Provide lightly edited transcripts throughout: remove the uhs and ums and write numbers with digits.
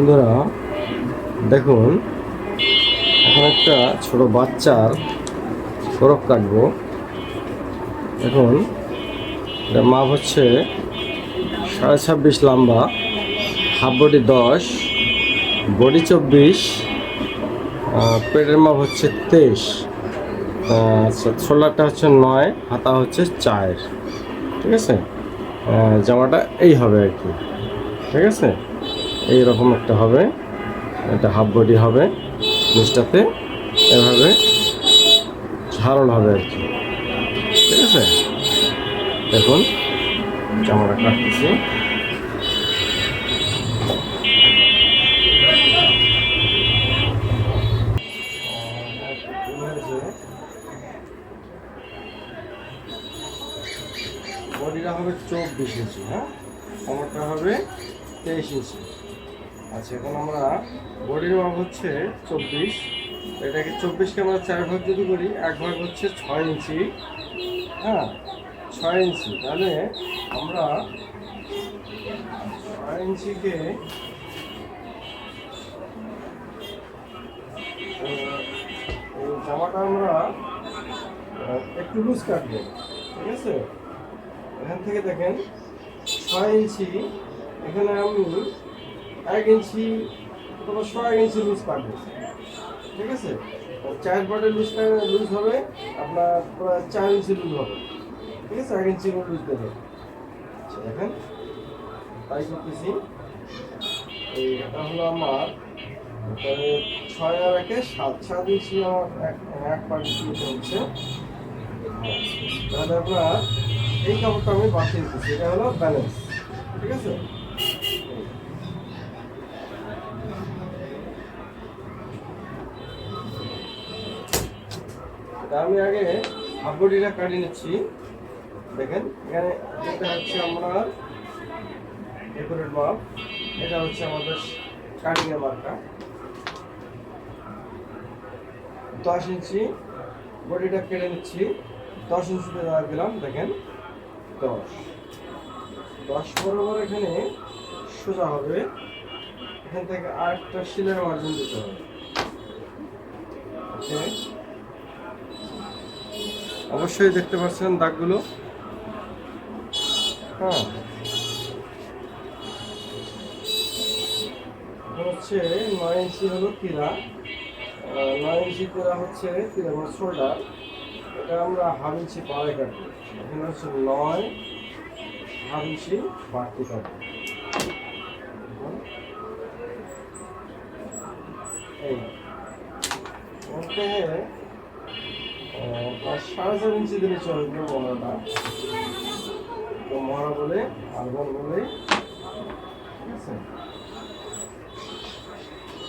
বন্ধুরা দেখুন, এখন একটা ছোট বাচ্চার ফরক কাটবো। এখন এটার মাপ হচ্ছে 26.5 লম্বা, হাফ বডি 10, বডি 24, পেটের মাপ হচ্ছে 23, শোল্ডারটা হচ্ছে 9, হাতা হচ্ছে 4। ঠিক আছে, জামাটা এই হবে আর কি। ঠিক আছে, এইরকম একটা হবে, এটা হাফ বডি হবে, নিচটাতে এভাবে ঝাড়ল হবে আর কি। ঠিক আছে, দেখুন জামাটা কাটতেছি। বডিটা হবে 24 ইঞ্চি, হ্যাঁ, কোমরটা হবে 23 ইঞ্চি। আচ্ছা, এখন আমরা বডির মাপ হচ্ছে 24, এটাকে 24কে আমরা 4 ভাগ যদি করি, এক ভাগ হচ্ছে 6 ইঞ্চি, হ্যাঁ, 6 ইঞ্চি। তাহলে আমরা 6 ইঞ্চিকে জামাটা আমরা একটু লুজ কাটবো। ঠিক আছে, এখান থেকে দেখেন 6 ইঞ্চি, এখানে আমি 1 ইঞ্চি অথবা 1 ইঞ্চি লুজ কাটবো। ঠিক আছে, 4 পার্টে লুজ হবে আপনার প্রায় 4 ইঞ্চি লুজ হবে। ঠিক আছে, 1 ইঞ্চি করে লুজ দেবে। আচ্ছা, দেখেন তাই করতেছি। এইটা হলো আমার 6 আর 1 7 ইঞ্চি আমার এক পার্ট দিতে হচ্ছে। তাহলে আপনার এই কাপড়টা আমি বাঁচিয়ে দিচ্ছি, এটা হলো ব্যালেন্স। ঠিক আছে, আমি আগে হাফ বডিটা কাটিয়ে নিচ্ছি। দেখেন এখানে এটা হচ্ছে আমার একুরেট মাপ, এটা হচ্ছে আমাদের কাটিং এর মার্কা। 10 ইঞ্চি বডিটা কেটে নিচ্ছি, 10 ইঞ্চিতে দিলাম। দেখেন 10 বরাবর এখানে সোজা হবে, এখান থেকে আরেকটা সিলের মার্জিন দিতে হবে। ওকে, অবশ্যই দেখতে পাচ্ছেন দাগগুলো, হ্যাঁ। হচ্ছে 9 ইঞ্চি হলো কিরা, 9 ইঞ্চি কিরা হচ্ছে কিরা মানে শোল্ডার, এটা আমরা হাফ ইঞ্চি পাড়ে কাটবো। এখানে হচ্ছে 9 হাফ ইঞ্চি বাড়তি কাটবো। এই ওকে, 4.5 ইঞ্চি দিলে চলবে মরাটা, তো মরা বলে আলবান বলে। ঠিক আছে,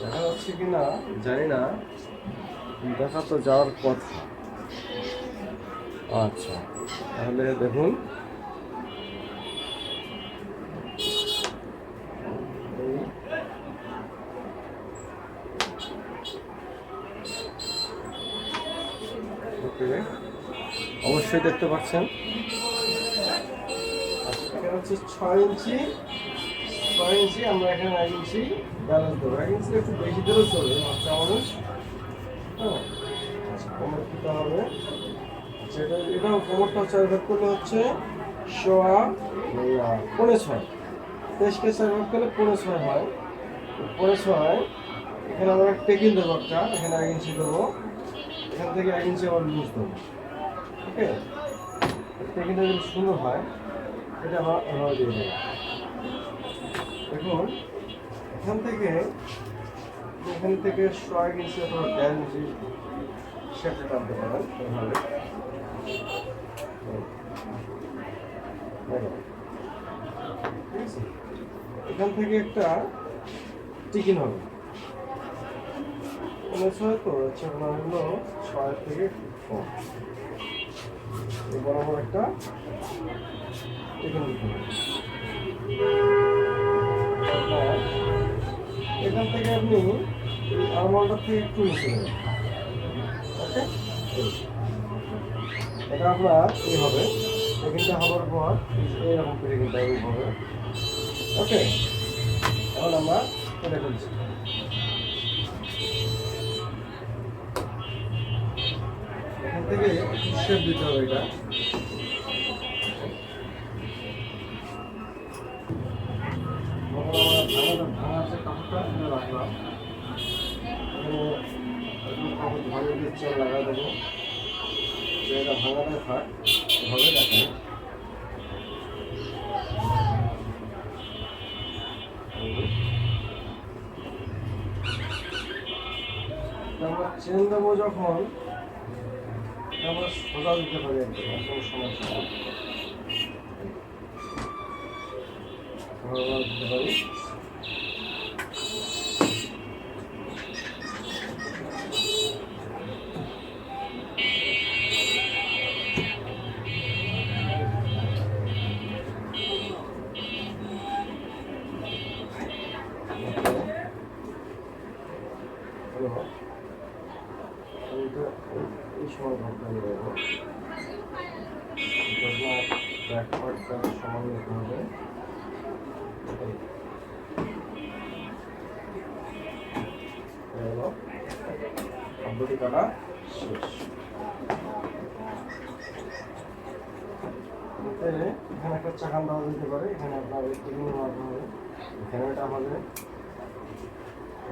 দেখা যাচ্ছে কিনা জানি না, দেখা তো যাওয়ার কথা। আচ্ছা, তাহলে দেখুন অবশ্যই দেখতে পাচ্ছেন। এখানে হচ্ছে 6 ইঞ্চি, 6 ইঞ্চি আমরা এখানে 1 ইঞ্চি ব্যালেন্স দেবো। 1 ইঞ্চি একটু বেশি দিলেও চলবে, বাচ্চা মানুষ, হ্যাঁ। আচ্ছা, কোমর দিতে হবে। আচ্ছা, এটাও কোমরটা 4 ভাগ করলে হচ্ছে 6.25, 23কে 4 ভাগ করলে 6.25 হয়। 6.25 এখানে আমরা টেকিং দেবো একটা, এখানে 1 ইঞ্চি দেবো, এখান থেকে 1 ইঞ্চি আবার লুজ দেবো। ওকে, টেকিংটা যদি সুন্দর হয় এটা আমরা এভাবে দিয়ে দেবো। দেখুন এখান থেকে 1 ইঞ্চি অথবা 1.5 ইঞ্চি শেপটা টানতে পারেন এভাবে। ঠিক আছে, এখান থেকে একটা টিকিন হবে 6 তো হচ্ছে আপনার হলো 6 থেকে কম, বরাবর একটা টিকিন দিতে হবে। এখান থেকে আপনি আরমালটার থেকে একটু নিচে নেবেন। ওকে, এটা আপনার এই হবে, টেকিংটা হওয়ার পর এইরকম করে কিন্তু হবে। ওকে, এখন আমরা কেটে ফেলছি। এখান থেকে শেপ দিতে হবে এটা। ভাঙা আছে কাপড়টা এটা রাখলাম, কাপড় ভাঙে দিয়ে চেন লাগা দেবো, এটা ভাঙাটা থাক এভাবে দেখায়। আমরা চেন দেবো যখন আমরা সোজা দিতে পারি, একদম সমস্যা দিতে পারি। এই সময় ঘন্টা নিয়ে যাবো, ব্যাকওয়ার্ডটা সমান নিতে হবে। কাপড়টি কাটা শেষ। এখানে একটা চাকান দেওয়া যেতে পারে, এখানে আপনার হবে, এখানে এটা হবে,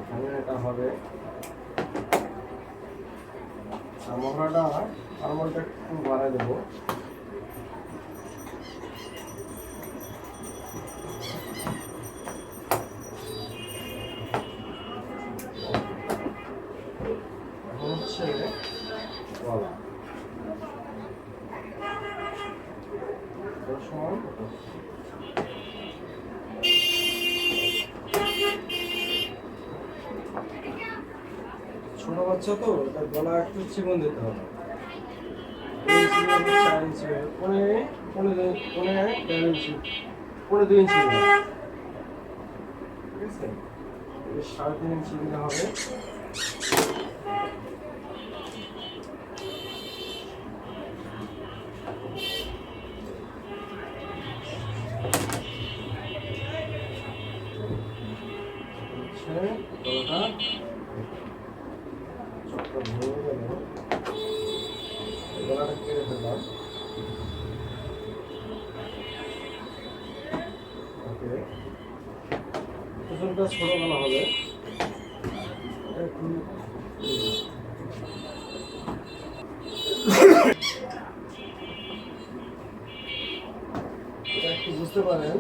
এখানে এটা হবে। মহড়াটা আরমলটা একটু বাড়াই দেবো। এখন হচ্ছে গলা সমান ছোট বাচ্চা তো তার গলা একটু চিকন দিতে হবে। 4 ইঞ্চি, পনেরো 2 ইঞ্চি, 2 ইঞ্চি, ঠিক আছে। 3.5 ইঞ্চি দিলে হবে। গলাটা চকটা ভেঙে গেল, গলাটা কেটে ফেললাম। ওকে, পিছনটা ছোট গলা হবে, একটু এটা একটু বুঝতে পারেন।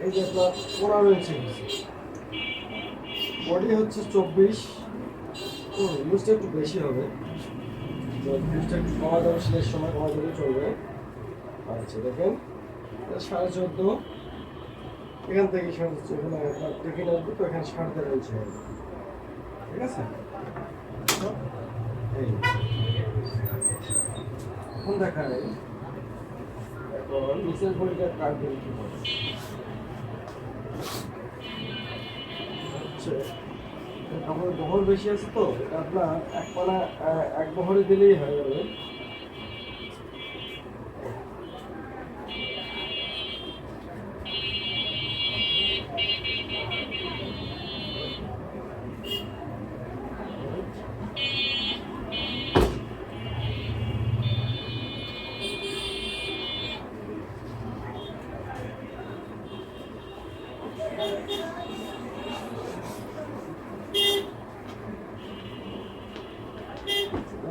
এই যে আপনার 15 ইঞ্চি বডি হচ্ছে 24, লুজটা একটু বেশি হবে, লুজটা একটু কমা যাবে, শেষ সময় কমা যাবে, চলবে। আচ্ছা দেখেন 14.5, এখান থেকে 14.5, এখানে দেখে আসবে তো এখানে 13.5 ইঞ্চি হবে, ঠিক আছে। এই এখন দেখায় এখন নিচের বডিটা কাট করে কি হবে হচ্ছে। কাপড়ের বহর বেশি আছে তো এটা আপনার এক পানা এক বহরে দিলেই হয়ে যাবে।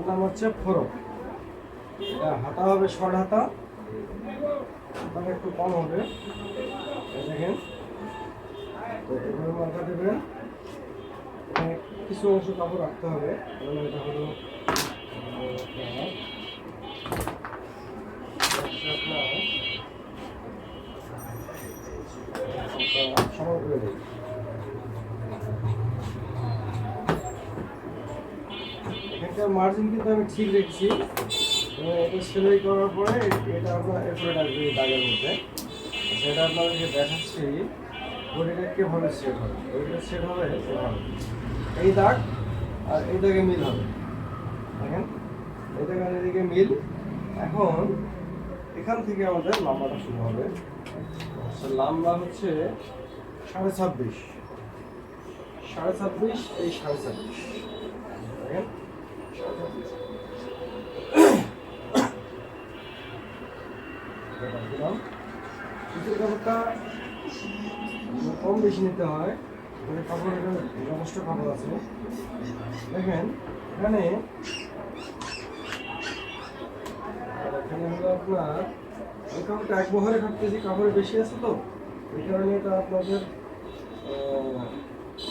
নাম হচ্ছে ফরক। এটা হাতা হবে শর্ট হাতা, মানে একটু কম হবে, দেখেন। তো এভাবে মার্কা দেবেন, এখানে কিছু অংশ কাপড় রাখতে হবে, কারণ এটা হলো আপনার সমান করে দেয়। এখানকার মার্জিন কিন্তু আমি ঠিক রেখেছি, এটা সেলাই করার পরে এটা আপনার এরপরে ডাকবে দাগের মধ্যে। সেটা আপনাদেরকে দেখাচ্ছি বডিটা কীভাবে সেট হবে। বডিটা সেট হবে এভাবে, এই দাগ আর এই দাগে মিল হবে, দেখেন এই দাগে আর এদিকে মিল। এখন এখান থেকে আমাদের লম্বাটা শুরু হবে। লম্বা হচ্ছে 26.5, 26.5, এই 26.5, দেখেন 26.5। সুতির কাপড়টা কম বেশি নিতে হয়, মানে কাপড়ের যথেষ্ট কাপড় আছে। দেখেন এখানে হলো আপনার এই কাপড়টা এক বহরে কাটতেছি, কাপড় বেশি আছে তো এই কারণে এটা আপনাদের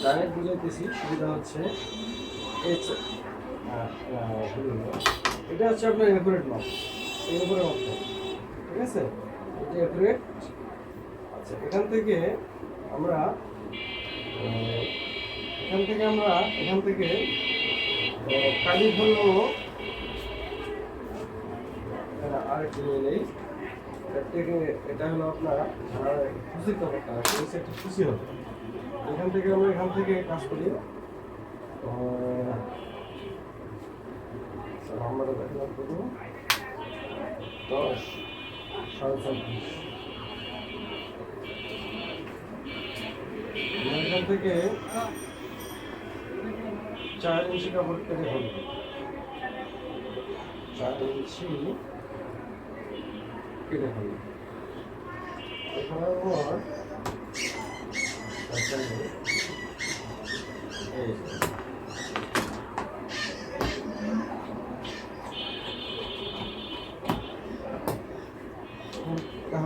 ডাইরেক্ট বুঝাইতেছি, সুবিধা হচ্ছে। এটা হচ্ছে আপনার একুরেট মাপ, এই উপরে মাপটা, ঠিক আছে, এটা একুরেট। আচ্ছা, এখান থেকে আমরা কালি হলো আরেকটু নিয়ে নেই। এটা হলো আপনার খুশির কাপড়টা, একটা খুশি হবে। এখান থেকে কাজ করি। আমরা দেখলাম কত 10, 26.5। এখান থেকে 4 ইঞ্চি কাপড় কেটে ফেলবো, 4 ইঞ্চি কেটে ফেলবো। এখানে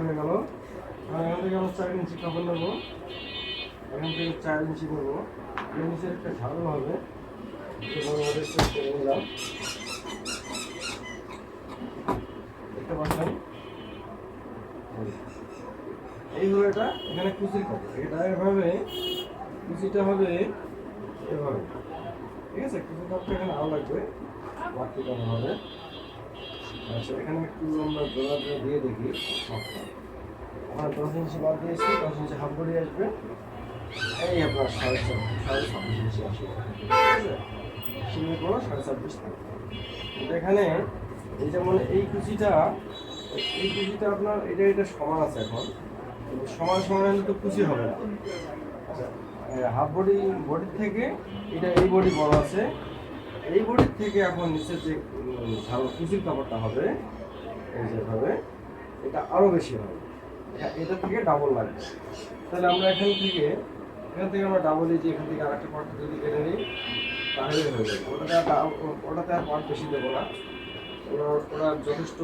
হয়ে গেল। এখান থেকে আমরা 4 ইঞ্চি কাপড় নেবো, এখান থেকে 4 ইঞ্চি নেবো। নিচের একটা ঝাড়ু হবে, নিলাম, দেখতে পাচ্ছেন। এই হলো এটা, এখানে কুচির কাপড়, এটা এভাবে কুচিটা হবে এভাবে, ঠিক আছে। কুচির কাপড়টা এখানে আরো লাগবে, বাড়তি কাপড় হবে। আচ্ছা, এখানে একটু আমরা জোড়া দিয়ে দেখি। আমার 10 ইঞ্চি বাদ দিয়েছি, 10 ইঞ্চি হাফ বডি আসবে। এই আপনার 26.5 ইঞ্চি আসবে, ঠিক আছে। সিমের পর 26.5 থাকবে। এখানে এই যেমন এই কুচিটা আপনার এটা সমান আছে এখন, সমান হলে তো কুচি হবে না। আচ্ছা, হাফ বডির থেকে এই বডি বড় আছে, এই বডির থেকে এখন নিচের যে কুচির কাপড়টা হবে এই যেভাবে, এটা আরো বেশি হবে, এটা থেকে ডাবল লাগবে। তাহলে আমরা এখান থেকে আমরা ডাবল এই যে এখান থেকে আরেকটা পার্ট যদি কেটে নিই তাহলে হয়ে যাবে। ওটাতে আর পার্ট বেশি দেবো না, ওরা যথেষ্ট,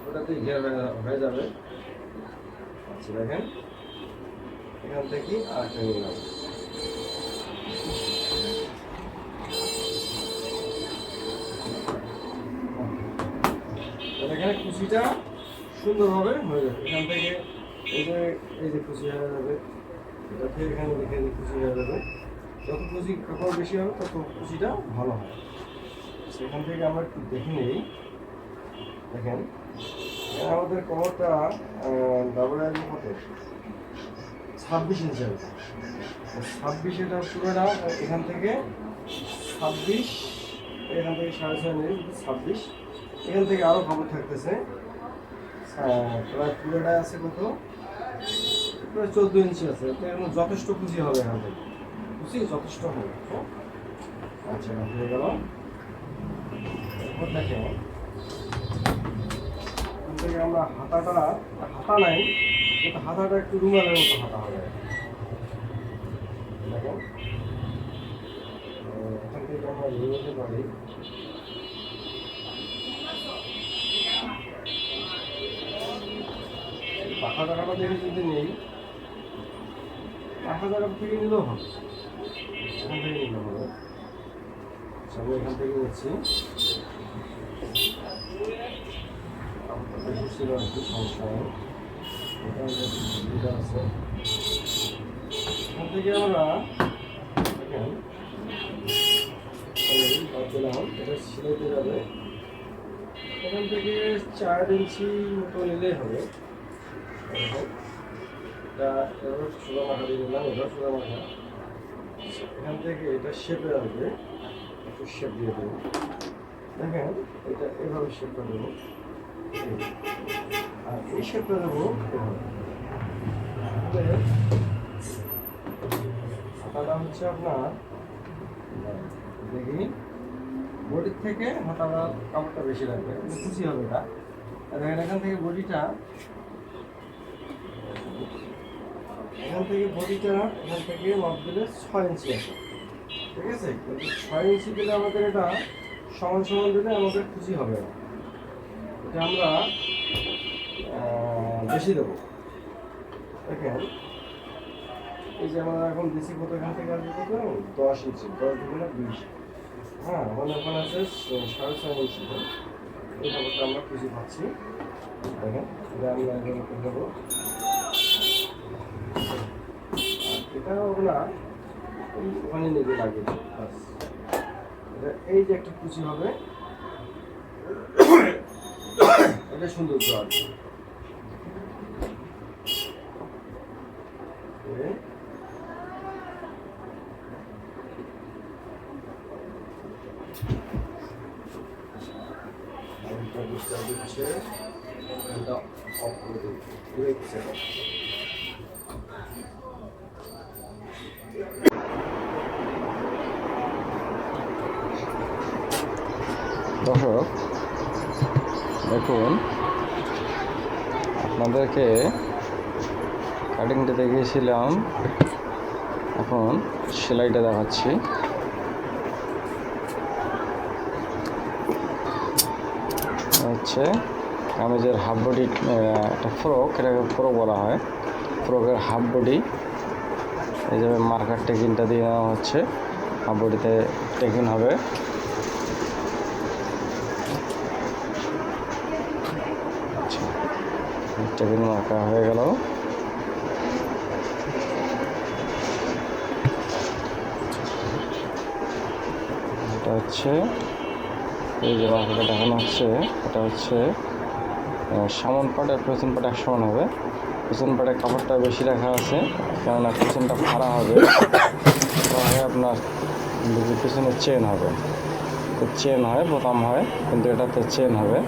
ওটাতেই ঘেরা হয়ে যাবে। আচ্ছা, দেখেন এখান থেকে আরেকটা নিলাম। এখানে কুচিটা সুন্দরভাবে হয়ে যাবে। এখান থেকে এই যে কুচি হয়ে যাবে, এটা থেকে এখানে দেখে কুচি হয়ে যাবে। যত কুচি কাপড় বেশি হবে তত কুচিটা ভালো হয়। সেখান থেকে আমরা একটু দেখে নিই। দেখেন আমাদের কোমরটা ডাবল আইডি কত, 26 ইঞ্চি হবে। 26 এটা পুরোটা এখান থেকে 26, এখান থেকে 6.5 নিয়ে 26, এখান থেকে আরও কাপড় থাকতেছে। প্রায় পুরোটাই আছে কত, প্রায় 14 ইঞ্চি আছে। এখন যথেষ্ট কুচি হবে, এখান থেকে কুচি যথেষ্ট হবে। আচ্ছা, হয়ে গেল। এরপর দেখেন এখান থেকে আমরা হাতা নাই, কিন্তু হাতাটা একটু রুমালের মতো হাতা হবে। দেখেন এখান থেকে আমরা নিয়ে নিতে পারি। পাখা জায়গাটা দেখে যদি নেই, পাখা জায়গা থেকে নিলেও হবে, এখান থেকে নিলে হবে। আমি এখান থেকে নিচ্ছি, বেশি ছিল আর কি, সমস্যা নেই। সুবিধা আছে। এখান থেকে আমরা দেখেন দিলাম, এটা সিলাইতে যাবে। এখান থেকে 4 ইঞ্চি মতো নিলেই হবে। এটা এবার সোজা মাথা দিয়ে নিলাম, এবার সোজা মাথা। এখান থেকে এটা শেপে আসবে, একটু শেপ দিয়ে দেবো। দেখেন এটা এভাবে শেপটা দেবো, আর এই শেপটা দেবো এভাবে। হাতাটা হচ্ছে আপনার দেখি বডির থেকে হাতাটা কাপড়টা বেশি লাগবে, খুশি হবে এটা। দেখেন এখান থেকে বডিটা, এখান থেকে মাপ দিলে 6 ইঞ্চি আছে, ঠিক আছে? কিন্তু 6 ইঞ্চি দিলে আমাদের এটা সমান সমান দিলে আমাদের খুশি হবে না, এটা আমরা বেশি দেবো। দেখেন এই যে আমরা এখন দিচ্ছি কত, এখান থেকে আসবে কত, 10 ইঞ্চি, 10 দুগুণে 20, হ্যাঁ মানে ওখানে আছে 6.5 ইঞ্চি। এই কাপড়টা আমরা খুশি পাচ্ছি। দেখেন এটা আমরা এখন করে দেবো, এটা ওগুলা ওখানে নিজে লাগিয়ে দেবো, বাস। এই যে একটা কুচি হবে, এটা সুন্দর তো আর কি। দর্শক দেখুন, আপনাদেরকে কাটিংটা দেখিয়েছিলাম, এখন সেলাইটা দেখাচ্ছি। হচ্ছে কামিজের হাফ বডি, একটা ফ্রক, এটাকে ফ্রক বলা হয়, ফ্রকের হাফ বডি। এই যে মার্কার টেকিনটা দিয়ে নেওয়া হচ্ছে, হাফ বডিতে টেকিন হবে। টেবিল মার্কা হয়ে গেল। এটা হচ্ছে এই যে মার্কাটা দেখানো হচ্ছে, এটা হচ্ছে সামন পাট আর পেছন পাট 1 সমান হবে। পেছন পাটে কাপড়টা বেশি রাখা আছে, কেননা পেছনটা ফাড়া হবে, তাহলে আপনার পেছনে চেন হবে, তো চেন হয়, বোতাম হয়, কিন্তু এটাতে চেন হবে।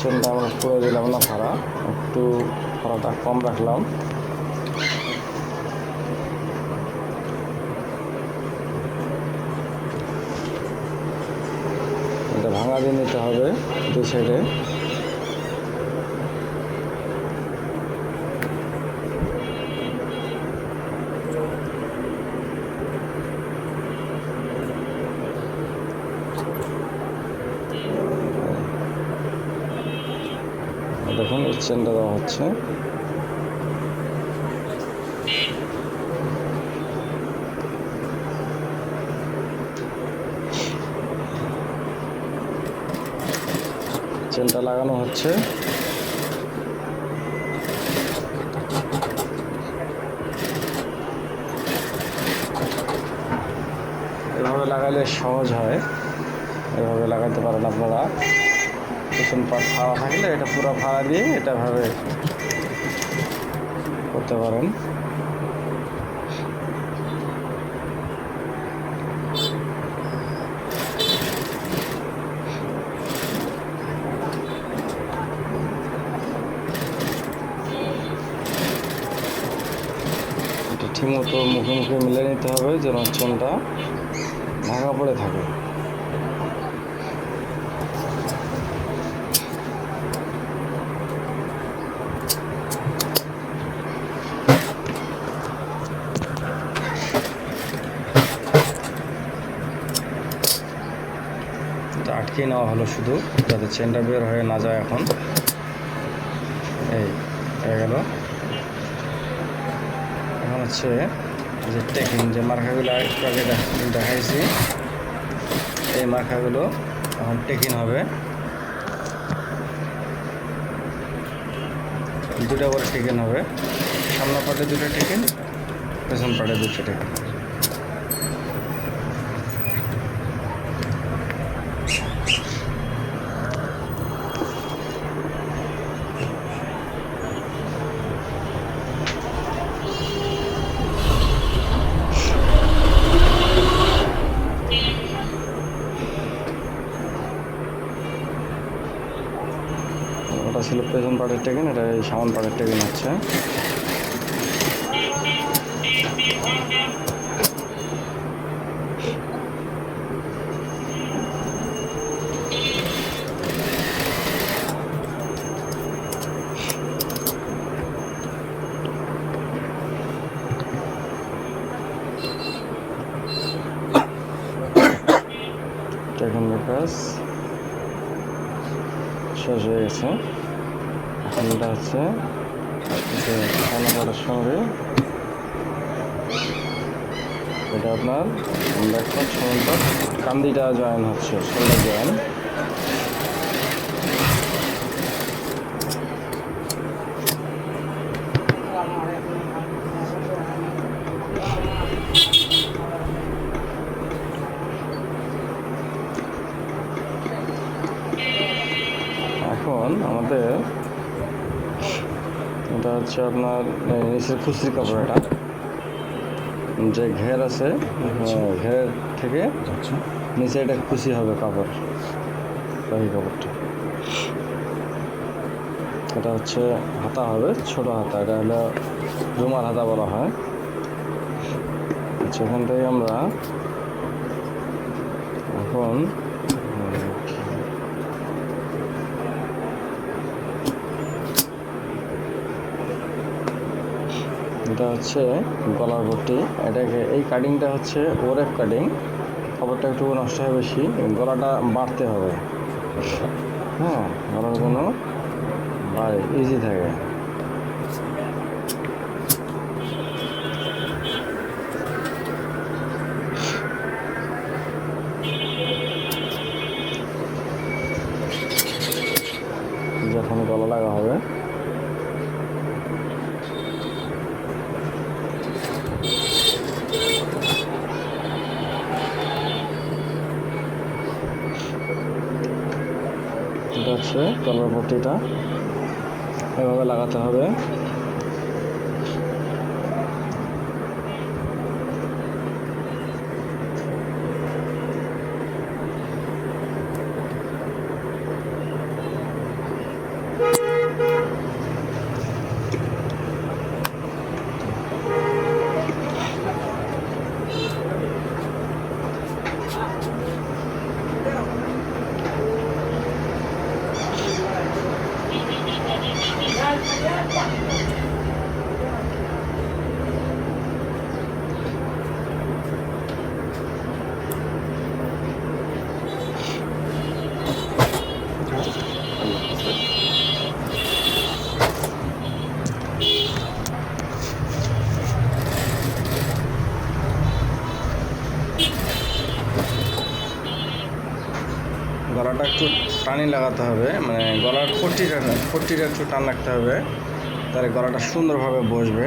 চেনটা আমরা পুরো দিলাম না ফাড়া, একটু ফাড়াটা কম রাখলাম। এটা ভাঙা দিয়ে নিতে হবে 2 সাইডে। দেখুন এই চেনটা দেওয়া হচ্ছে। চেনটা লাগানো হচ্ছে। এভাবে লাগালে সহজ হয়, এভাবে লাগাতে পারেন আপনারা। পেছন পাট ফাড়া থাকলে এটা পুরো ফাড়া দিয়ে এটা ভাবে করতে পারেন। এটা ঠিকমতো মুখে মুখে মিলে নিতে হবে, যেন চেনটা ঢাকা পড়ে থাকে। আটকে নেওয়া হলো শুধু, যাতে চেনটা বের হয়ে না যায়। এখন এই হয়ে গেল। এখন হচ্ছে যে টেকিং, যে মার্কাগুলো একটু আগে দেখাইছি, এই মার্কাগুলো এখন টেকিং হবে। 2টা করে টেকিং হবে, সামনের পাটে 2টা টেকিং, পেছন পাটে 2টা টেকিং। ওটা ছিল পেছন পাটের টেকিন, এটা এই সামন পাটের টেকিন হচ্ছে। এখন কাজ শেষ হয়ে গেছে। এখন এটা হচ্ছে যে খানা করার সঙ্গে এটা আপনার ব্যাকপার্ট সমান্তর কান্দিটা জয়েন হচ্ছে, শোল্ডার জয়েন। এখন আমাদের এটা হচ্ছে আপনার নিচের খুচরি কাপড়, এটা যে ঘের আছে ঘের থেকে নিচে এটা খুশি হবে কাপড়, বাকি কাপড়টা। এটা হচ্ছে হাতা হবে, ছোট হাতা, এটা হলো রুমাল হাতা বলা হয়। সেখান থেকে আমরা এখন এটা হচ্ছে গলার পট্টি। এটাকে এই কাটিংটা হচ্ছে ওরেপ কাটিং, কাপড়টা একটু নষ্ট হয় বেশি, গলাটা বাড়তে হবে, হ্যাঁ, গলার জন্য বাড়ে, ইজি থাকে। যখন গলা লাগা হবে এটা হচ্ছে গলার পট্টিটা এভাবে লাগাতে হবে। গলাটা একটু টানি লাগাতে হবে, মানে গলার পট্টিটা একটু টান রাখতে হবে, তাহলে গলাটা সুন্দরভাবে বসবে।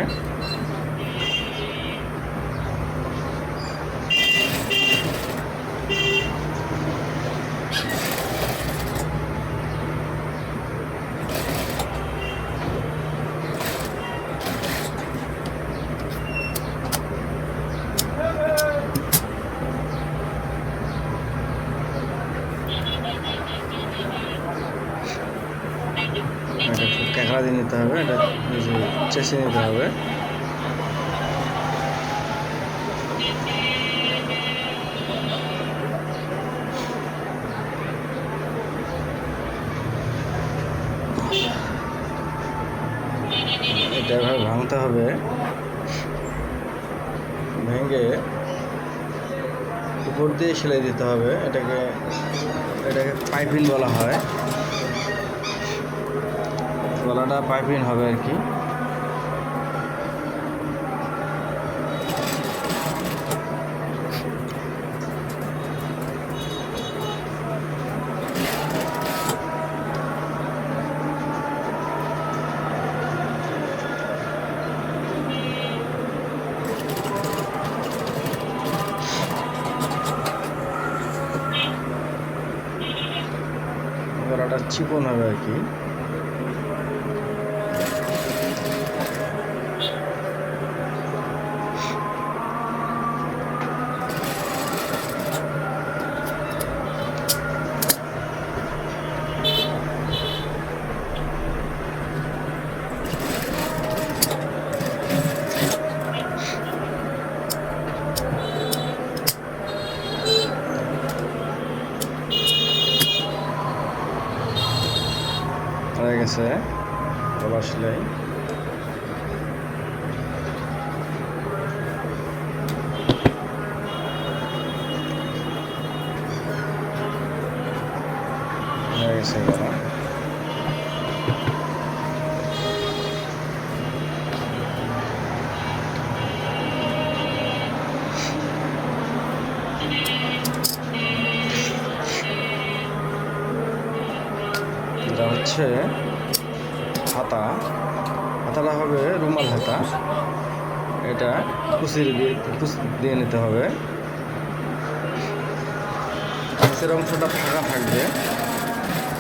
এটা একটু ক্যাঁকড়া দিয়ে নিতে হবে, এটা চেঁচে নিতে হবে। এটা এভাবে ভাঙতে হবে, ভেঙে উপর দিয়ে সেলাই দিতে হবে। এটাকে পাইপিং বলা হয়, গলাটা পাইপিং হবে আর কি। গলাটা চিকন হবে আর কি। হয়ে গেছে গলার সেলাই। হয়ে গেছে গলা। এটা হচ্ছে হাতা, হাতাটা হবে রুমাল হাতা। এটা কুচি দিয়ে নিতে হবে। নিচের অংশটা ফাঁকা থাকবে,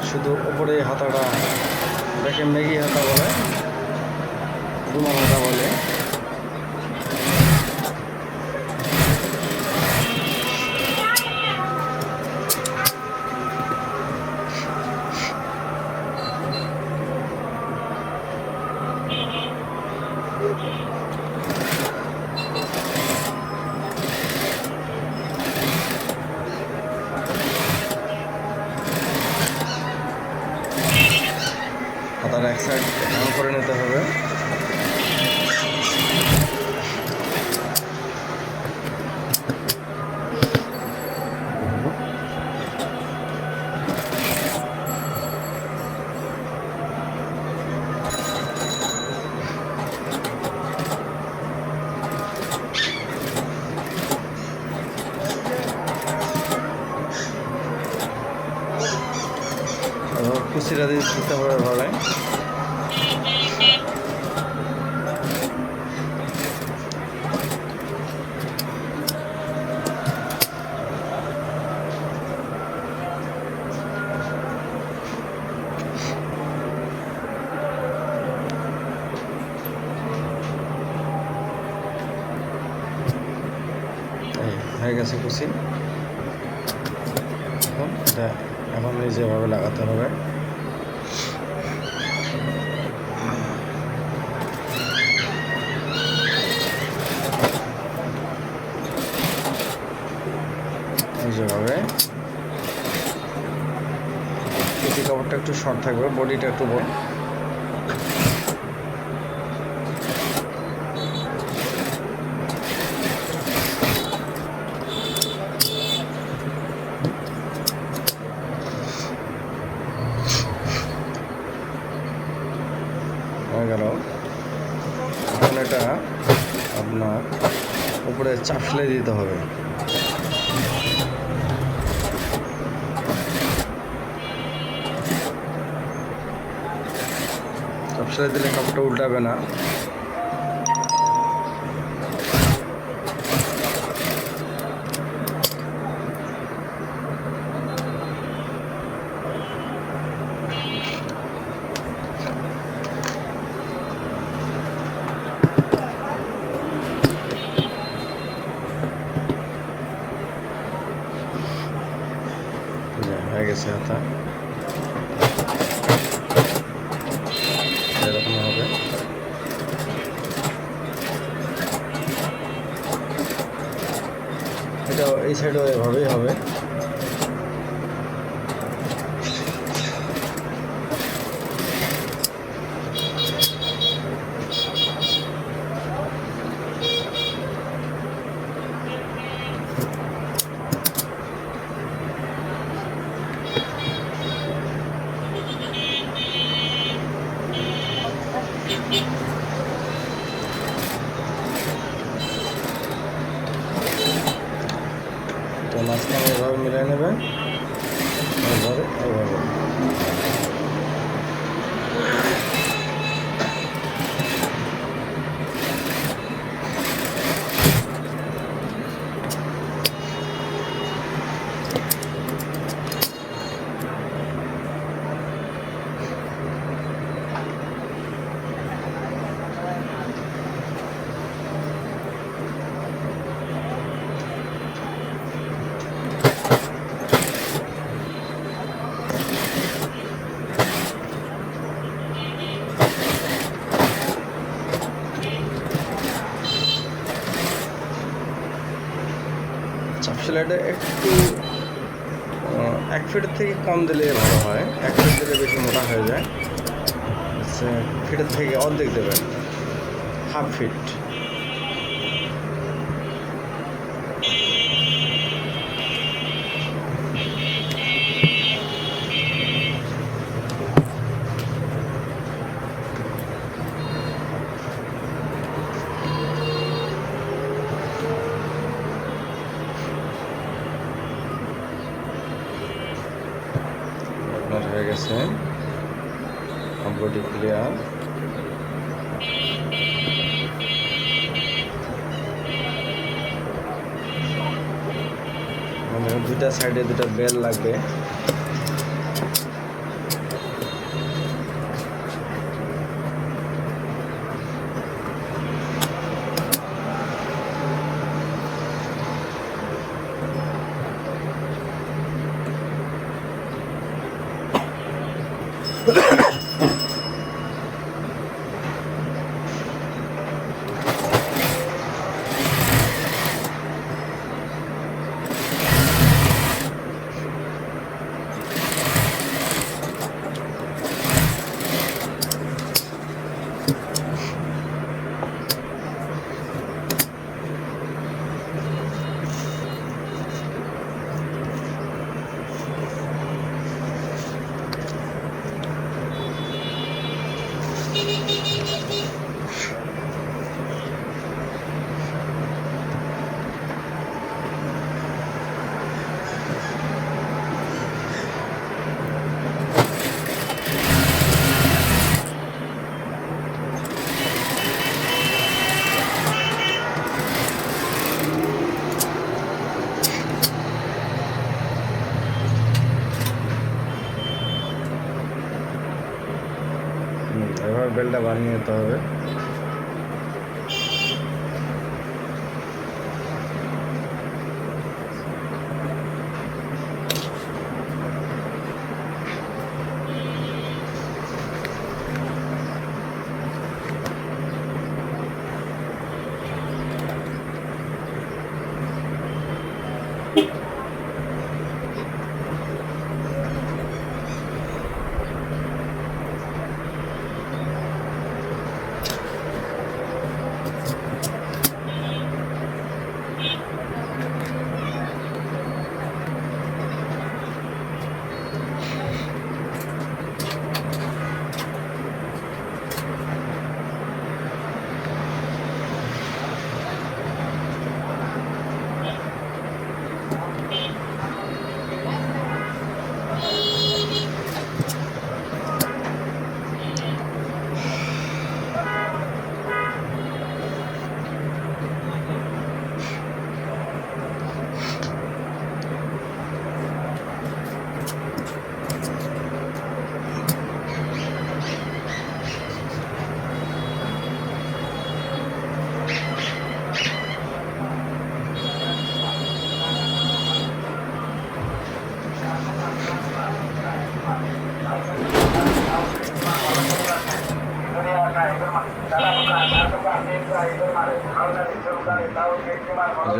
শুধু ওপরে হাতাটা এটাকে মেগি হাতা বলে, রুমাল হাতা বলে। হাতার এক সাইড ভাঙ করে নিতে হবে। কুচিটা দিয়ে দিতে হবে ভালো। হয়ে গেছে কুচি। এখন যেভাবে লাগাতে হবে। যেভাবে কুচি কাপড়টা একটু শর্ট থাকবে, বডিটা একটু বড়। হয়ে গেল। এখন এটা আপনার উপরে চাপ সেলাই দিতে হবে। চাপ সেলাই দিলে কাপড়টা উল্টাবে না। হয়ে গেছে হাতা, এরকম হবে। এটা এই সাইডও এভাবেই হবে। তো মাঝখানে এভাবে মিলিয়ে নেবেন, এভাবে এভাবে। চাপ সেলাইটা একটু 1 ফিটের থেকে কম দিলে ভালো হয়, 1 ফিট দিলে বেশি মোটা হয়ে যায়। ফিটের থেকে অর্ধেক দেবেন, হাফ ফিট। আপনার হয়ে গেছে বডি ক্লিয়ার। মানে দুটা সাইডে দুটা বেল লাগবে। এবার বেলটা বানিয়ে নিতে হবে।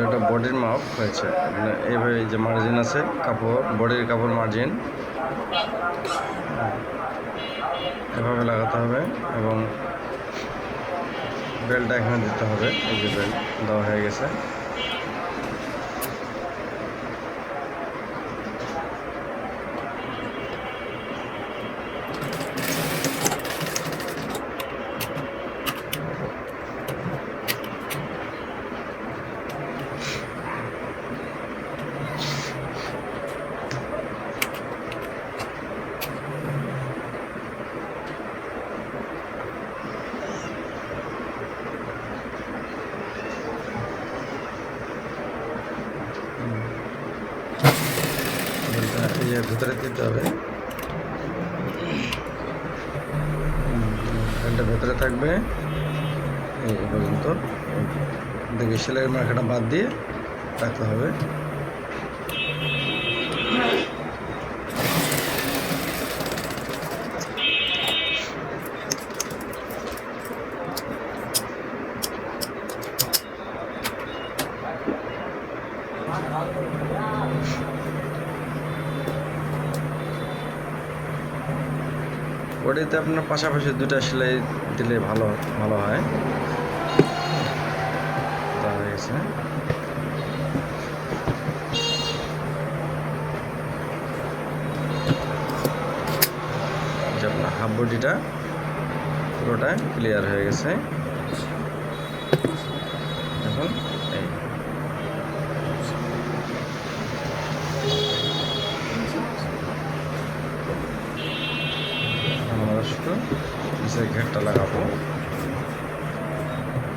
এটা বডির মাপ হয়েছে, মানে এইভাবে যে মার্জিন আছে কাপড়, বডির কাপড় মার্জিন এভাবে লাগাতে হবে এবং বেল্টটা এখানে দিতে হবে। এই যে বেল্ট দেওয়া হয়ে গেছে। এই ভিতরে দিতে হবে, ফ্যানটা ভেতরে থাকবে এই পর্যন্ত। দেখি সেলাইয়ের মার্কাটা বাদ দিয়ে রাখতে হবে। বডিতে আপনার পাশাপাশি দুটা সেলাই দিলে ভালো ভালো হয়। দেওয়া হয়ে গেছে। যে আপনার হাফ বডিটা পুরোটা ক্লিয়ার হয়ে গেছে। এখন এই আমরা শুধু নিচের ঘেরটা লাগাবো।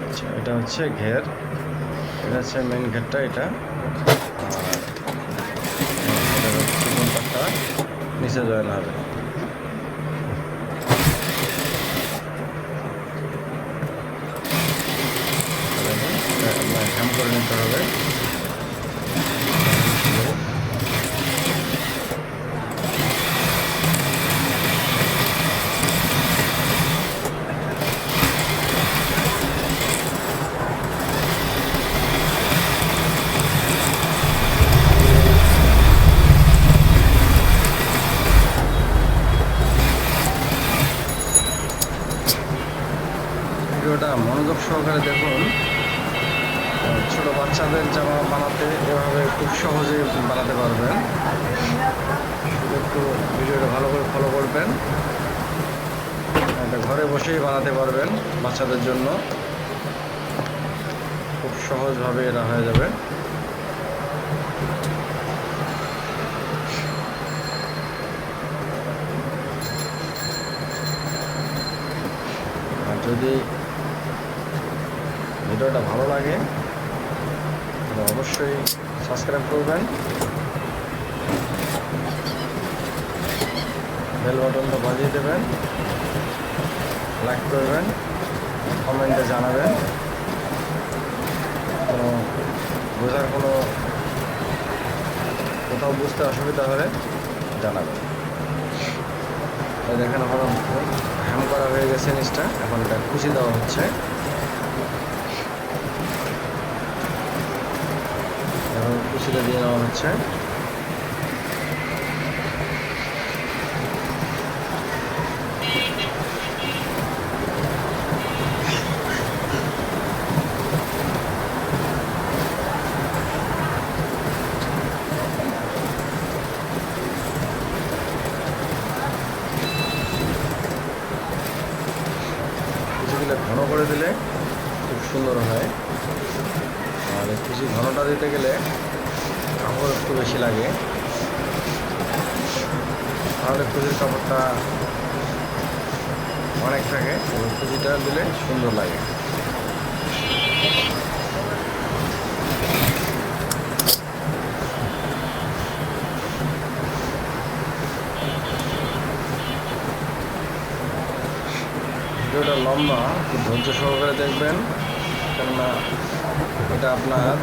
আচ্ছা, এটা হচ্ছে ঘের, এটা হচ্ছে মেন ঘেরটা এটা। আর চিকন পাটটা নিচে জয়েন হবে। আপনার হ্যাম করে নিতে হবে। ভিডিওটা মনোযোগ সহকারে দেখুন। ছোট বাচ্চাদের জামা বানাতে এভাবে খুব সহজে বানাতে পারবেন। একটু ভিডিওটা ভালো করে ফলো করবেন। এটা ঘরে বসেই বানাতে পারবেন বাচ্চাদের জন্য, খুব সহজভাবে এটা হয়ে যাবে। আর যদি ভিডিওটা ভালো লাগে তাহলে অবশ্যই সাবস্ক্রাইব করবেন, বেল বাটনটা বাজিয়ে দেবেন, লাইক করবেন, কমেন্টে জানাবেন। কোনো বোঝার কোথাও বুঝতে অসুবিধা হলে জানাবেন। দেখেন এখন হ্যাম করা হয়ে গেছে নিচটা, এখন এটা কুচি দেওয়া হচ্ছে। এখন কুচিটা দিয়ে নেওয়া হচ্ছে। ঘন করে দিলে খুব সুন্দর হয়। আর কুচি ঘনটা দিতে গেলে কাপড় একটু বেশি লাগে, তাহলে কুচির কাপড়টা অনেক থাকে এবং কুচিটা দিলে সুন্দর লাগে। ভিডিওটা লম্বা, খুব ধৈর্য সহকারে দেখবেন, কেননা এটা আপনার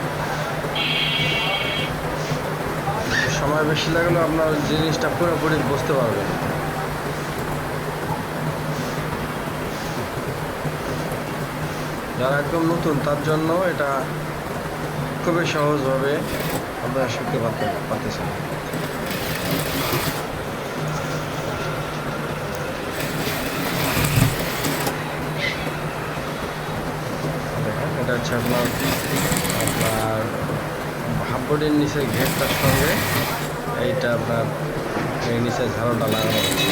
সময় বেশি লাগলেও আপনার জিনিসটা পুরোপুরি বুঝতে পারবেন। যারা একদম নতুন তার জন্য এটা খুবই সহজভাবে আপনারা শিখতে পারতেছেন। এটা হচ্ছে আপনার হাফ বডির নিচের ঘেরটার সঙ্গে এইটা আপনার এই নিচের ঝাড়ুটা লাগানো হচ্ছে।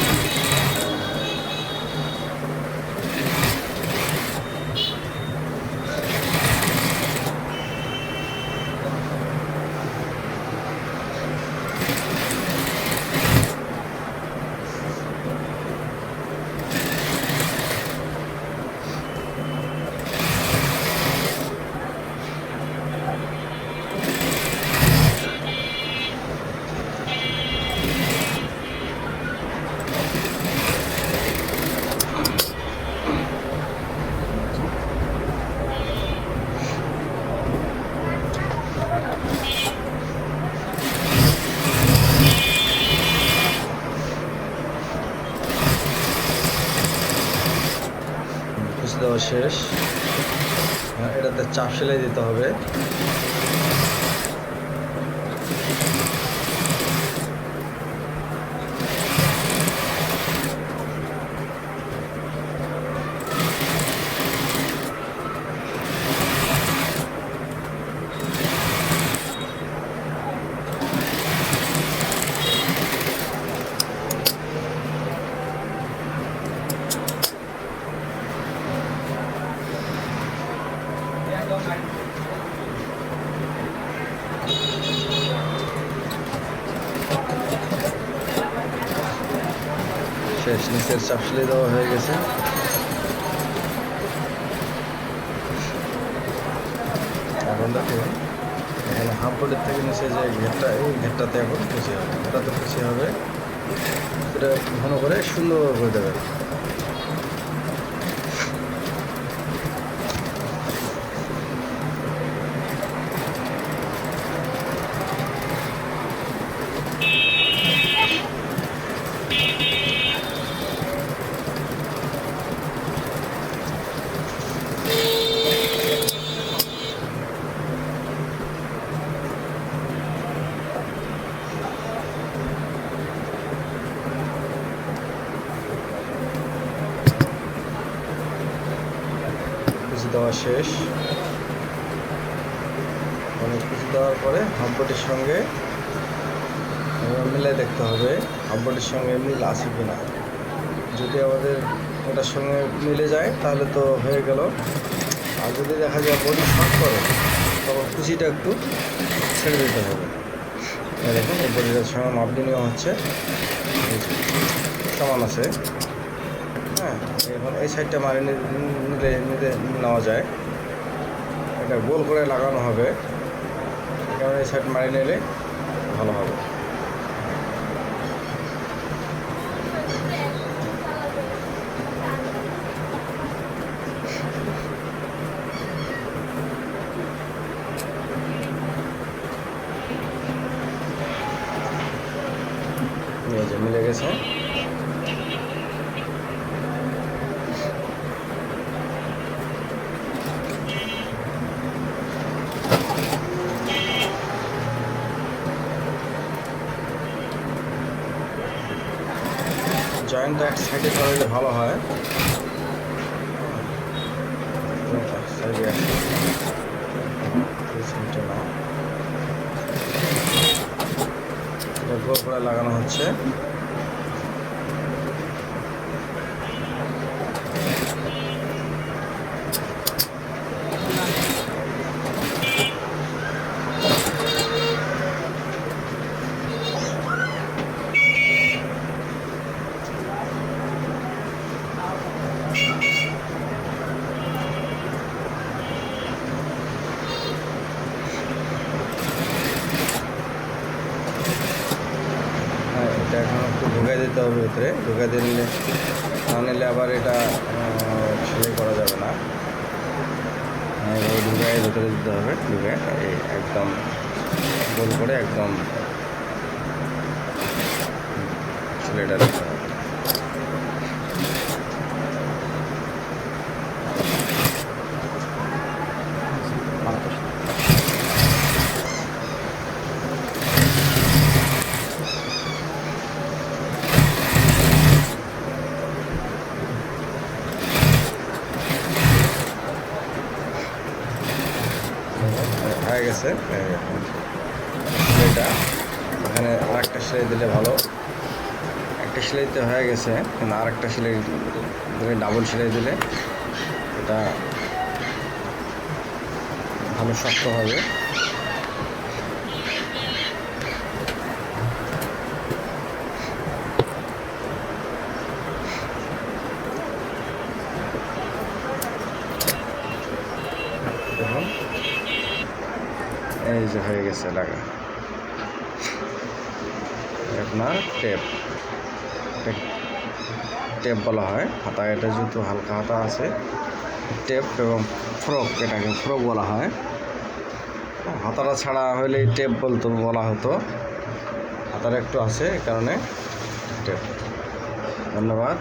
দেওয়া শেষ। এটাতে চাপ সেলাই দিতে হবে। শেষ, নিচের চাপ সেলাই দেওয়া হয়ে গেছে। এখন দেখুন এখানে হাফ বডির থেকে নিচে যে ঘেরটা, এই ঘেরটাতে এখন কুচি হবে, এটাতে কুচি হবে। এটা ঘন করে সুন্দর করে দেবেন। কুচি দেওয়া শেষ। অনেক কুচি দেওয়ার পরে হাফবটির সঙ্গে মিলে দেখতে হবে হাফবটির সঙ্গে মিল আছে কিনা। যদি আমাদের ওটার সঙ্গে মিলে যায় তাহলে তো হয়ে গেল। আর যদি দেখা যায় বডি শর্ট করে তখন কুচিটা একটু ছেড়ে দিতে হবে। দেখুন এই বডিটার সঙ্গে মাপ দিয়ে নেওয়া হচ্ছে, সমান আছে। হ্যাঁ, এখন এই সাইডটা মারিয়ে নিতে নেওয়া যায়। এটা গোল করে লাগানো হবে, কারণ এই সাইড মারিয়ে নিলে ভালো হবে। এই যে মিলে গেছে। জয়েন্টটা এক সাইডে করলে ভালো হয়। সাইডে গোল করে লাগানো হচ্ছে। এটা এখন একটু ঢুকাই দিতে হবে ভিতরে, ঢুকাই দিলে না নিলে আবার এটা সেলাই করা যাবে না। ঢুকাই ভিতরে দিতে হবে, ঢুকে এই একদম গোল করে একদম সেলাইটা দিতে হবে। হয়ে গেছে সেলাইটা। এখানে আরেকটা সেলাই দিলে ভালো। একটা সেলাইতে হয়ে গেছে, কিন্তু আরেকটা সেলাই দিলে, ডাবল সেলাই দিলে এটা ভালো শক্ত হবে। দেখুন এই যে হয়ে গেছে লাগা। আপনার টেপ বলা হয় হাতা, এটা যেহেতু হালকা হাতা আছে টেপ, এবং ফ্রক, এটাকে ফ্রক বলা হয়। হাতাটা ছাড়া হলে টেপ বলা হতো, হাতার একটু আছে এই কারণে টেপ। ধন্যবাদ।